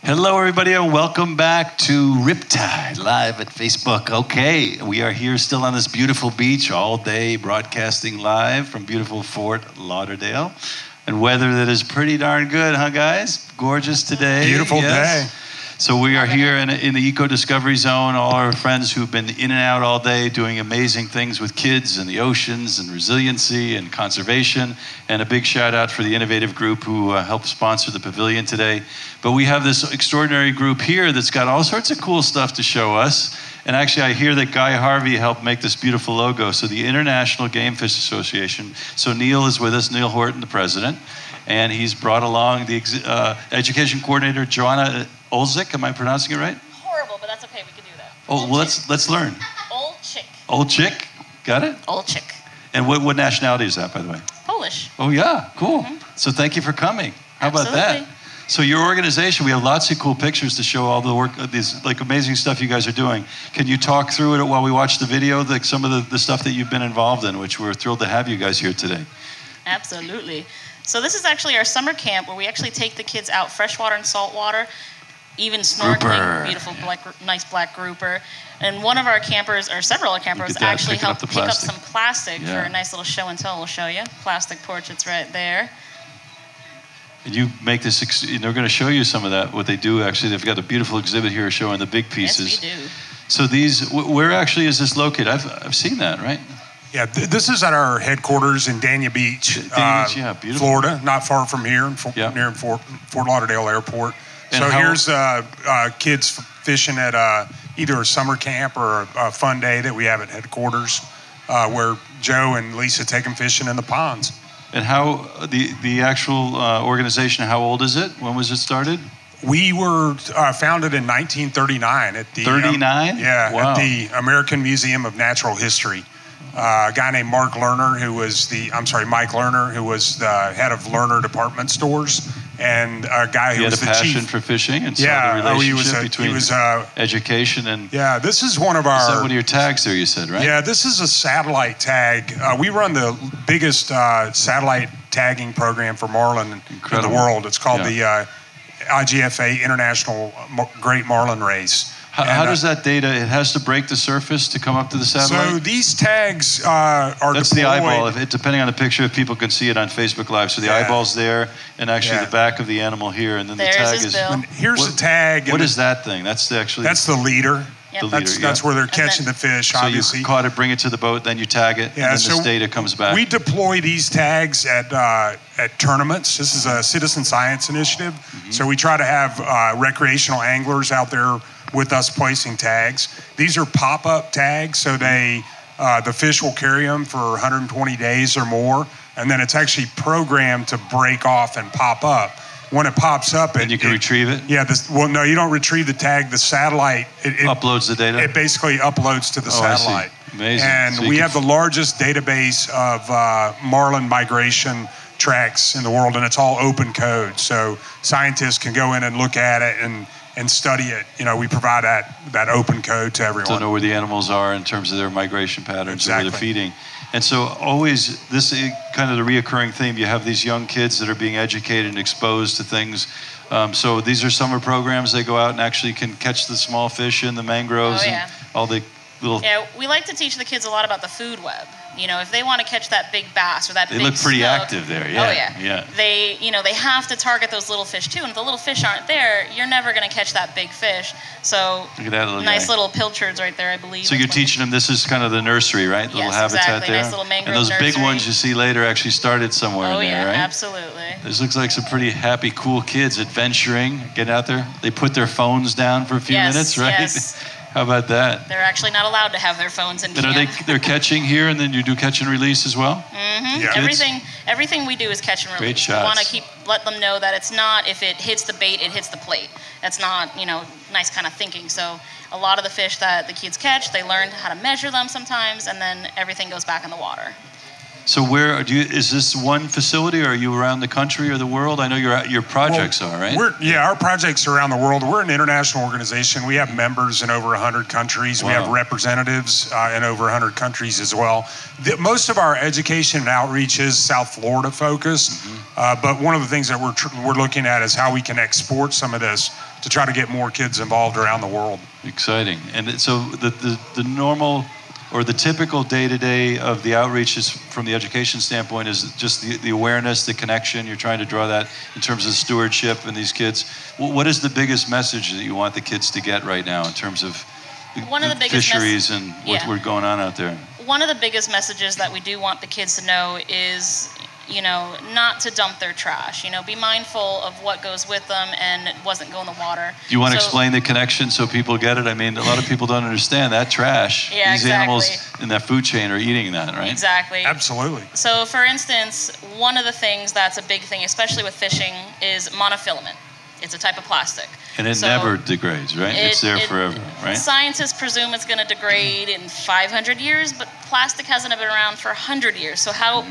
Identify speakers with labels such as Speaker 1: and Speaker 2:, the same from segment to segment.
Speaker 1: Hello, everybody, and welcome back to Riptide, live at Facebook. Okay, we are here still on this beautiful beach all day, broadcasting live from beautiful Fort Lauderdale. And weather that is pretty darn good, huh, guys? Gorgeous today.
Speaker 2: Beautiful day.
Speaker 1: So we are here in the Eco Discovery Zone. All our friends who've been in and out all day doing amazing things with kids and the oceans and resiliency and conservation. And a big shout out for the innovative group who helped sponsor the pavilion today. But we have this extraordinary group here that's got all sorts of cool stuff to show us. And actually, I hear that Guy Harvey helped make this beautiful logo. So the International Game Fish Association. So Neil is with us, Neil Horton, the president. And he's brought along the education coordinator, Joanna Olczyk. Am I pronouncing it right?
Speaker 3: Horrible, but that's okay. We can do that.
Speaker 1: Oh, well, let's learn.
Speaker 3: Olczyk.
Speaker 1: Olczyk? Got it?
Speaker 3: Olczyk.
Speaker 1: And what nationality is that, by the way?
Speaker 3: Polish.
Speaker 1: Oh, yeah. Cool. So thank you for coming. How about that? So your organization, we have lots of cool pictures to show all the work, these like amazing stuff you guys are doing. Can you talk through it while we watch the video, like some of the stuff that you've been involved in, which we're thrilled to have you guys here today?
Speaker 3: Absolutely. So this is actually our summer camp where we actually take the kids out freshwater and saltwater, even snorkeling,
Speaker 1: grouper.
Speaker 3: Beautiful nice black grouper. And one of our campers, or several of our campers, actually helped pick up some plastic for a nice little show and tell. We'll show you. Plastic portraits right there.
Speaker 1: And you make this, they're going to show you some of that, what they do actually. They've got a beautiful exhibit here showing the big pieces.
Speaker 3: Yes, we do.
Speaker 1: So these, where actually is this located? I've seen that, right?
Speaker 2: Yeah, this is at our headquarters in Dania Beach,
Speaker 1: beautiful.
Speaker 2: Florida, not far from here, near Fort Lauderdale Airport. And so here's kids fishing at either a summer camp or a fun day that we have at headquarters, where Joe and Lisa take them fishing in the ponds.
Speaker 1: And how, the actual organization, how old is it? When was it started?
Speaker 2: We were founded in 1939 at the...
Speaker 1: 39?
Speaker 2: At the American Museum of Natural History. A guy named Mike Lerner, who was the head of Lerner department stores, and a guy who was the chief.
Speaker 1: He had a passion for fishing and saw the relationship between education and...
Speaker 2: Yeah, this is one of our...
Speaker 1: Is that one of your tags there, you said, right?
Speaker 2: Yeah, this is a satellite tag. We run the biggest satellite tagging program for Marlin in the world. It's called the IGFA International Great Marlin Race.
Speaker 1: How does that data, it has to break the surface to come up to the satellite?
Speaker 2: So these tags are
Speaker 1: That's
Speaker 2: deployed.
Speaker 1: the eyeball, depending on the picture, if people can see it on Facebook Live. So the eyeball's there, and actually the back of the animal here, and then the tag is...
Speaker 2: Here's the tag.
Speaker 1: What is that thing? That's the leader.
Speaker 3: Yep.
Speaker 2: That's where they're catching the fish, obviously.
Speaker 1: So you caught it, bring it to the boat, then you tag it, and then this data comes back.
Speaker 2: We deploy these tags at tournaments. This is a citizen science initiative. Mm-hmm. So we try to have recreational anglers out there with us placing tags. These are pop-up tags, so the fish will carry them for 120 days or more, and then it's actually programmed to break off and pop up. When it pops up,
Speaker 1: and you can retrieve it?
Speaker 2: Yeah. No, you don't retrieve the tag. The satellite it
Speaker 1: uploads the data.
Speaker 2: It basically uploads to the satellite.
Speaker 1: I see. Amazing.
Speaker 2: And so we have the largest database of marlin migration tracks in the world, and it's all open code. So scientists can go in and look at it and study it. We provide that open code to everyone.
Speaker 1: To know where the animals are in terms of their migration patterns and where they're feeding. And so always, this is kind of the reoccurring theme. You have these young kids that are being educated and exposed to things. So these are summer programs. They go out and actually can catch the small fish in the mangroves and all the little...
Speaker 3: Yeah, we like to teach the kids a lot about the food web. If they want to catch that big bass or that big
Speaker 1: snook. They look pretty active there, yeah.
Speaker 3: Oh, yeah. They have to target those little fish, too. And if the little fish aren't there, you're never going to catch that big fish. So,
Speaker 1: look at that little
Speaker 3: nice little pilchards right there, I believe.
Speaker 1: So you're teaching them, this is kind of the nursery, right? Little habitat there.
Speaker 3: Nice little mangrove
Speaker 1: and those
Speaker 3: nursery.
Speaker 1: Big ones you see later actually started somewhere in there, right?
Speaker 3: Absolutely.
Speaker 1: This looks like some pretty happy, cool kids adventuring, getting out there. They put their phones down for a few minutes, right?
Speaker 3: Yes.
Speaker 1: How about that?
Speaker 3: They're actually not allowed to have their phones in camp.
Speaker 1: And they're catching here, and then you do catch and release as well?
Speaker 3: Mm-hmm. Yeah. Everything we do is catch and release.
Speaker 1: Great shots.
Speaker 3: We want to let them know that it's not, if it hits the bait, it hits the plate. That's not, nice kind of thinking. So a lot of the fish that the kids catch, they learn how to measure them sometimes, and then everything goes back in the water.
Speaker 1: So where is this one facility, or are you around the country or the world? I know your projects are, right?
Speaker 2: Our projects are around the world. We're an international organization. We have members in over 100 countries. Wow. We have representatives in over 100 countries as well. Most of our education and outreach is South Florida focused, but one of the things that we're looking at is how we can export some of this to try to get more kids involved around the world.
Speaker 1: Exciting. And so the normal or the typical day-to-day of the outreach is, from the education standpoint, is just the awareness, the connection. You're trying to draw that in terms of stewardship and these kids. What is the biggest message that you want the kids to get right now in terms of the fisheries and what's going on out there?
Speaker 3: One of the biggest messages that we do want the kids to know is, not to dump their trash. Be mindful of what goes with them and it wasn't go in the water.
Speaker 1: Do you want to explain the connection so people get it? I mean, a lot of people don't understand that trash.
Speaker 3: Yeah,
Speaker 1: these animals in that food chain are eating that, right?
Speaker 3: Exactly.
Speaker 2: Absolutely.
Speaker 3: So, for instance, one of the things that's a big thing, especially with fishing, is monofilament. It's a type of plastic.
Speaker 1: And it never degrades, right? It's there forever, right?
Speaker 3: Scientists presume it's going to degrade in 500 years, but plastic hasn't been around for 100 years. So how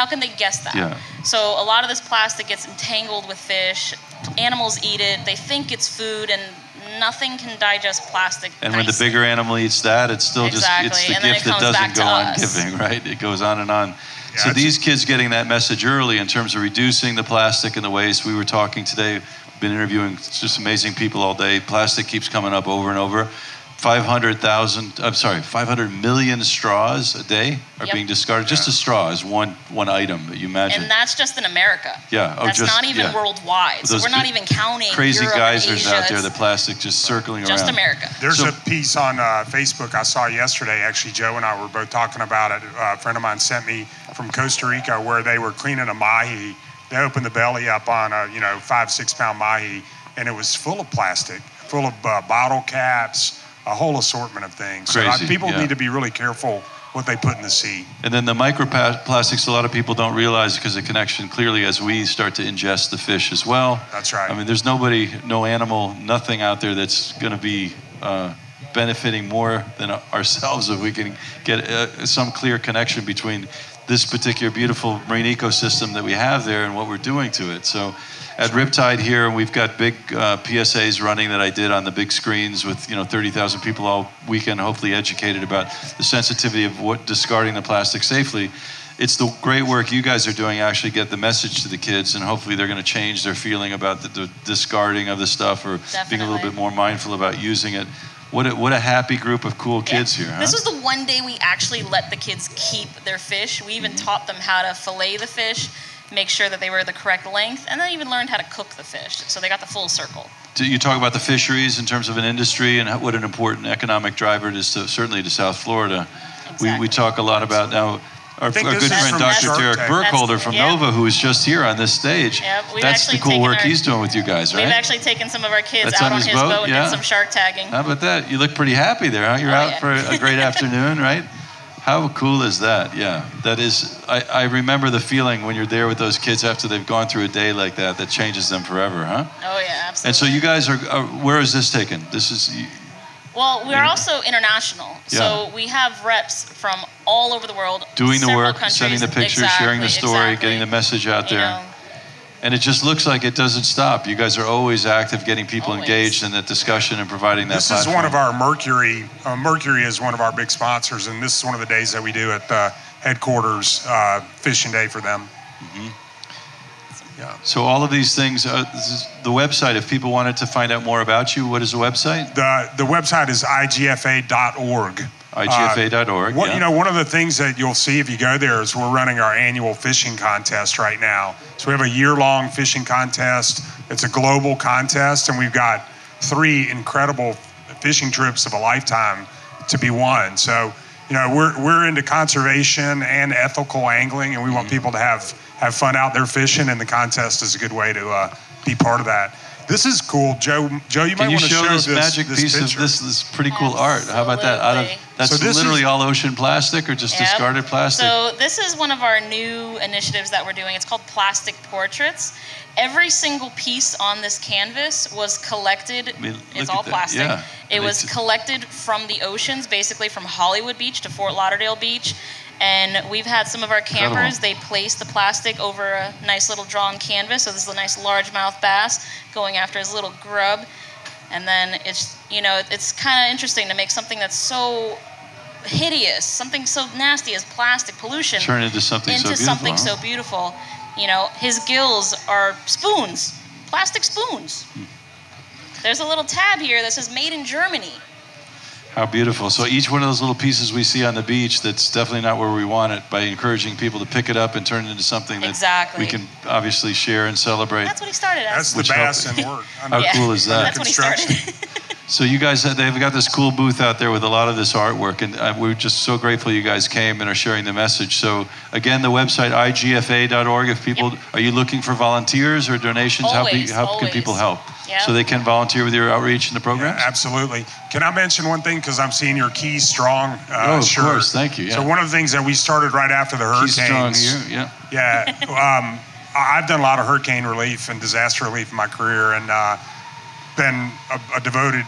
Speaker 3: can they guess that?
Speaker 1: Yeah.
Speaker 3: So a lot of this plastic gets entangled with fish. Animals eat it. They think it's food, and nothing can digest plastic.
Speaker 1: And when the bigger animal eats that, it's still it's the gift that doesn't go on giving, right? It goes on and on. Yeah, so these kids getting that message early in terms of reducing the plastic and the waste. We were talking today, been interviewing just amazing people all day. Plastic keeps coming up over and over. 500 million straws a day are being discarded. Just a straw is one item that you imagine.
Speaker 3: And that's just in America.
Speaker 1: Yeah.
Speaker 3: That's not even worldwide. So we're not even counting
Speaker 1: crazy
Speaker 3: Europe
Speaker 1: geysers out there, the plastic just circling around.
Speaker 3: Just America.
Speaker 2: There's a piece on Facebook I saw yesterday. Actually, Joe and I were both talking about it. A friend of mine sent me from Costa Rica where they were cleaning a mahi. They opened the belly up on a 5-6 pound mahi, and it was full of plastic, full of bottle caps, a whole assortment of things.
Speaker 1: Crazy,
Speaker 2: so people need to be really careful what they put in the sea.
Speaker 1: And then the microplastics, a lot of people don't realize, because the connection clearly as we start to ingest the fish as well.
Speaker 2: That's right.
Speaker 1: I mean, there's no animal, nothing out there that's going to be benefiting more than ourselves if we can get some clear connection between this particular beautiful marine ecosystem that we have there and what we're doing to it. So at Riptide here, we've got big PSAs running that I did on the big screens with 30,000 people all weekend, hopefully educated about the sensitivity of what discarding the plastic safely. It's the great work you guys are doing actually get the message to the kids, and hopefully they're going to change their feeling about the discarding of the stuff, or being a little bit more mindful about using it. What a happy group of cool kids here, huh?
Speaker 3: This was the one day we actually let the kids keep their fish. We even taught them how to fillet the fish, make sure that they were the correct length, and then even learned how to cook the fish. So they got the full circle.
Speaker 1: You talk about the fisheries in terms of an industry and what an important economic driver it is, certainly to South Florida. Exactly. We talk a lot about now. Our good friend Dr. Derek Burkholder from Nova, who is just here on this stage. Yep. That's the cool work he's doing with you guys, right?
Speaker 3: We've actually taken some of our kids out on his boat and did some shark tagging.
Speaker 1: How about that? You look pretty happy there, huh? You're out for a great afternoon, right? How cool is that? Yeah, that is. I remember the feeling when you're there with those kids after they've gone through a day like that. That changes them forever, huh?
Speaker 3: Oh yeah, absolutely.
Speaker 1: And so you guys are. Where is this taken? This is.
Speaker 3: Well, we're also international, so we have reps from all over the world,
Speaker 1: doing the work, sending the pictures, sharing the story, getting the message out there. And it just looks like it doesn't stop. You guys are always active, getting people engaged in that discussion and providing that platform.
Speaker 2: This is one of our Mercury. Mercury is one of our big sponsors, and this is one of the days that we do at the headquarters, fishing day for them.
Speaker 1: Mm-hmm. Yeah. So all of these things, this is the website, if people wanted to find out more about you, what is the website?
Speaker 2: The website is igfa.org.
Speaker 1: igfa.org.
Speaker 2: One of the things that you'll see if you go there is we're running our annual fishing contest right now. So we have a year-long fishing contest. It's a global contest, and we've got 3 incredible fishing trips of a lifetime to be won. So, we're into conservation and ethical angling, and we want people to have fun out there fishing, and the contest is a good way to be part of that. This is cool, Joe. You might want to show
Speaker 1: this magic piece of this pretty cool art. How about that? That's literally all ocean plastic, or just discarded plastic?
Speaker 3: So this is one of our new initiatives that we're doing. It's called Plastic Portraits. Every single piece on this canvas was collected. It's all plastic. It was collected from the oceans, basically from Hollywood Beach to Fort Lauderdale Beach. And we've had some of our campers, they place the plastic over a nice little drawn canvas. So this is a nice largemouth bass going after his little grub. And then it's, it's kind of interesting to make something that's so hideous, something so nasty as plastic pollution,
Speaker 1: turn into something
Speaker 3: so beautiful. His gills are spoons, plastic spoons. There's a little tab here that says made in Germany.
Speaker 1: How beautiful. So each one of those little pieces we see on the beach, that's definitely not where we want it, by encouraging people to pick it up and turn it into something that we can obviously share and celebrate.
Speaker 3: That's what he started as.
Speaker 2: That's the bass and work.
Speaker 1: How cool is that?
Speaker 3: That's what he started.
Speaker 1: So you guys, they've got this cool booth out there with a lot of this artwork, and we're just so grateful you guys came and are sharing the message. So again, the website, igfa.org, if people, are you looking for volunteers or donations?
Speaker 3: Always,
Speaker 1: how can people help?
Speaker 3: Yep.
Speaker 1: So they can volunteer with your outreach in the program?
Speaker 2: Yeah, absolutely. Can I mention one thing? Because I'm seeing your Keys Strong
Speaker 1: of
Speaker 2: shirt.
Speaker 1: Course, thank you. Yeah.
Speaker 2: So one of the things that we started right after the hurricanes.
Speaker 1: Keys Strong here, yeah.
Speaker 2: Yeah. I've done a lot of hurricane relief and disaster relief in my career, and been a devoted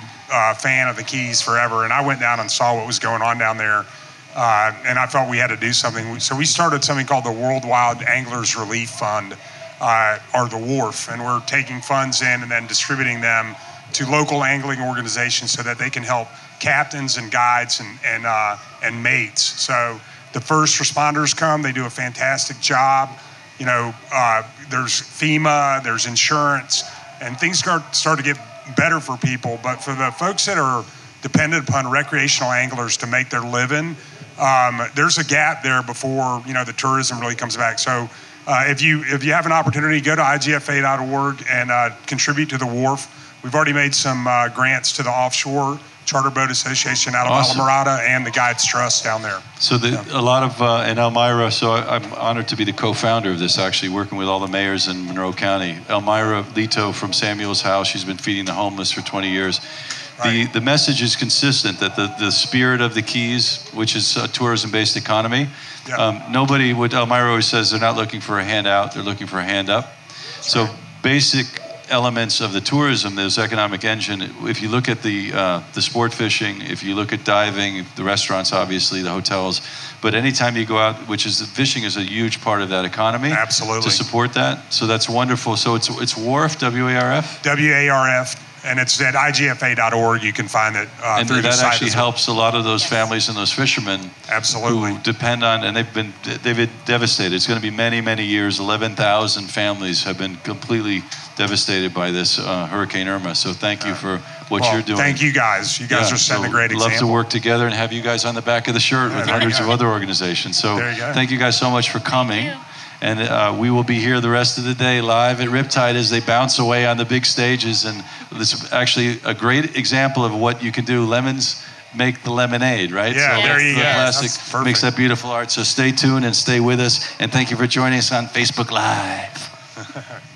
Speaker 2: fan of the Keys forever. And I went down and saw what was going on down there, and I felt we had to do something. So we started something called the Worldwide Anglers Relief Fund, or the WARF, and we're taking funds in and then distributing them to local angling organizations so that they can help captains and guides and mates. So the first responders come, they do a fantastic job. There's FEMA, there's insurance, and things start to get better for people. But for the folks that are dependent upon recreational anglers to make their living, there's a gap there before the tourism really comes back. So if you have an opportunity, go to igfa.org and contribute to the WARF. We've already made some grants to the Offshore Charter Boat Association out of Alamorada and the Guides Trust down there.
Speaker 1: So a lot of, and Elmira, so I'm honored to be the co-founder of this, actually, working with all the mayors in Monroe County. Elmira Lito from Samuel's House, she's been feeding the homeless for 20 years. Right. The message is consistent that the spirit of the Keys, which is a tourism-based economy, nobody, what Elmira always says, they're not looking for a handout, they're looking for a hand up. So basic elements of the tourism, this economic engine, if you look at the sport fishing, if you look at diving, the restaurants, obviously, the hotels, but anytime you go out, fishing is a huge part of that economy.
Speaker 2: Absolutely.
Speaker 1: To support that. So that's wonderful. So it's WARF, W-A-R-F?
Speaker 2: W-A-R-F. And it's at igfa.org. You can find it
Speaker 1: and
Speaker 2: through the
Speaker 1: that
Speaker 2: site
Speaker 1: actually helps a lot of those families and those fishermen
Speaker 2: Absolutely.
Speaker 1: Who depend on, and they've been devastated. It's going to be many, many years. 11,000 families have been completely devastated by this Hurricane Irma. So thank you for what you're doing.
Speaker 2: Thank you guys. You guys are setting a great example.
Speaker 1: Love to work together and have you guys on the back of the shirt with hundreds of other organizations. So thank you guys so much for coming. And we will be here the rest of the day live at Riptide as they bounce away on the big stages. And this is actually a great example of what you can do. Lemons make the lemonade, right?
Speaker 2: Yeah,
Speaker 1: so
Speaker 2: there you go.
Speaker 1: The plastic makes that beautiful art. So stay tuned and stay with us. And thank you for joining us on Facebook Live.